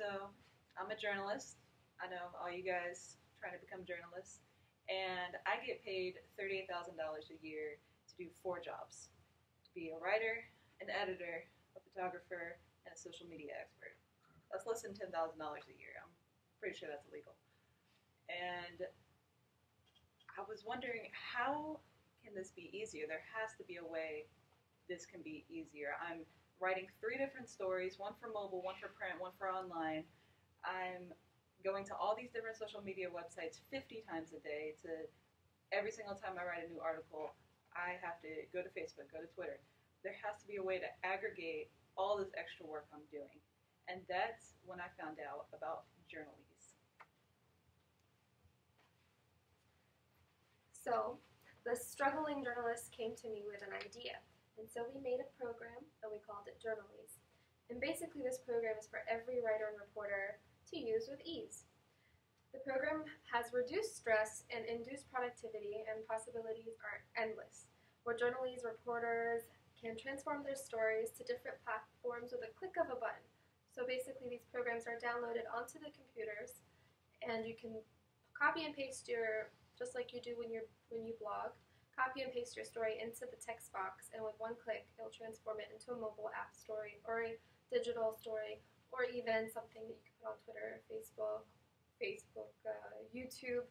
So I'm a journalist. I know all you guys trying to become journalists. And I get paid $38,000 a year to do 4 jobs. To be a writer, an editor, a photographer, and a social media expert. That's less than $10,000 a year. I'm pretty sure that's illegal. And I was wondering, how can this be easier? There has to be a way this can be easier. I'm writing 3 different stories, one for mobile, one for print, one for online. I'm going to all these different social media websites 50 times a day. Every single time I write a new article, I have to go to Facebook, go to Twitter. There has to be a way to aggregate all this extra work I'm doing. And that's when I found out about Journalese. So the struggling journalist came to me with an idea. And so we made a program and we called it Journalese. And basically this program is for every writer and reporter to use with ease. The program has reduced stress and induced productivity, and possibilities are endless, where Journalese reporters can transform their stories to different platforms with a click of a button. So basically these programs are downloaded onto the computers, and you can copy and paste just like you do when you blog, copy and paste your story into the text box, and with one click it'll transform it into a mobile app story or a digital story, or even something that you can put on Twitter, Facebook, YouTube,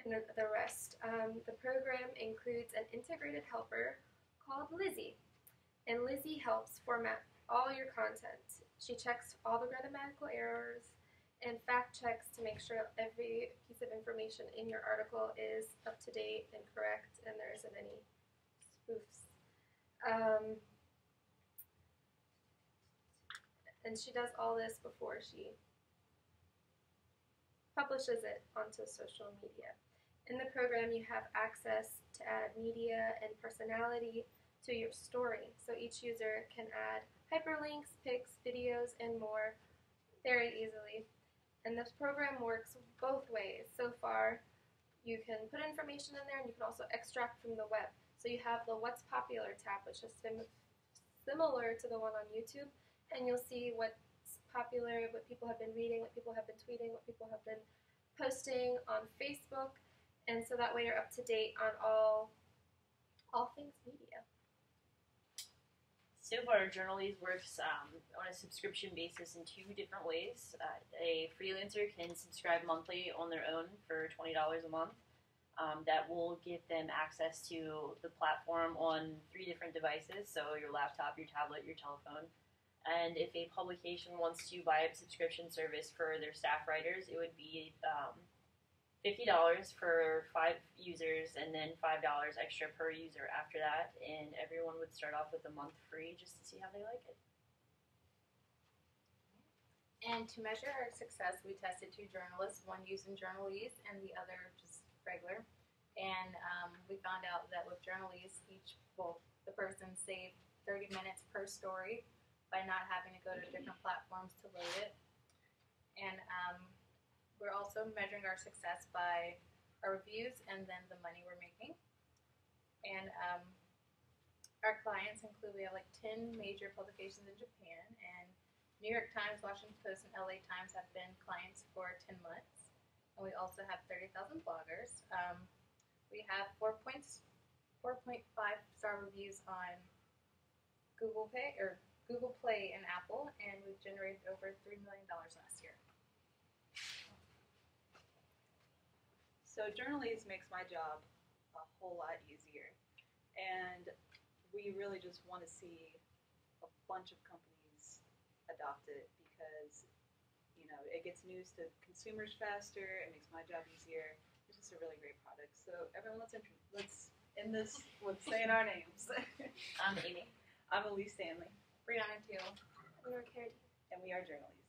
and the rest. The program includes an integrated helper called Lizzie, and Lizzie helps format all your content. She checks all the grammatical errors and fact checks to make sure every piece of information in your article is up to date and correct, and there isn't any spoofs. And she does all this before she publishes it onto social media. In the program, you have access to add media and personality to your story. So each user can add hyperlinks, pics, videos, and more very easily. And this program works both ways. So far, you can put information in there, and you can also extract from the web. So you have the What's Popular tab, which is similar to the one on YouTube, and you'll see what's popular, what people have been reading, what people have been tweeting, what people have been posting on Facebook, and so that way you're up to date on all things media. So far, Journalese works on a subscription basis in 2 different ways. A freelancer can subscribe monthly on their own for $20 a month. That will give them access to the platform on 3 different devices, so your laptop, your tablet, your telephone. And if a publication wants to buy a subscription service for their staff writers, it would be $50 for 5 users, and then $5 extra per user after that. And everyone would start off with a month free just to see how they like it. And to measure our success, we tested 2 journalists, one using Journalese and the other just regular. And we found out that with Journalese, the person saved 30 minutes per story by not having to go to different platforms to load it. And we're also measuring our success by our reviews and then the money we're making. And our clients include, we have like 10 major publications in Japan, and New York Times, Washington Post, and LA Times have been clients for 10 months. And we also have 30,000 bloggers. We have 4.5 star reviews on Google Play and Apple, and we've generated over $3 million last year. So Journalese makes my job a whole lot easier, and we really just want to see a bunch of companies adopt it because, you know, it gets news to consumers faster, it makes my job easier. It's just a really great product. So everyone, let's end this with saying our names. I'm Amy. I'm Alyse Stanley. Brianna, Teal. Nour Kheireddine. And we are Journalese.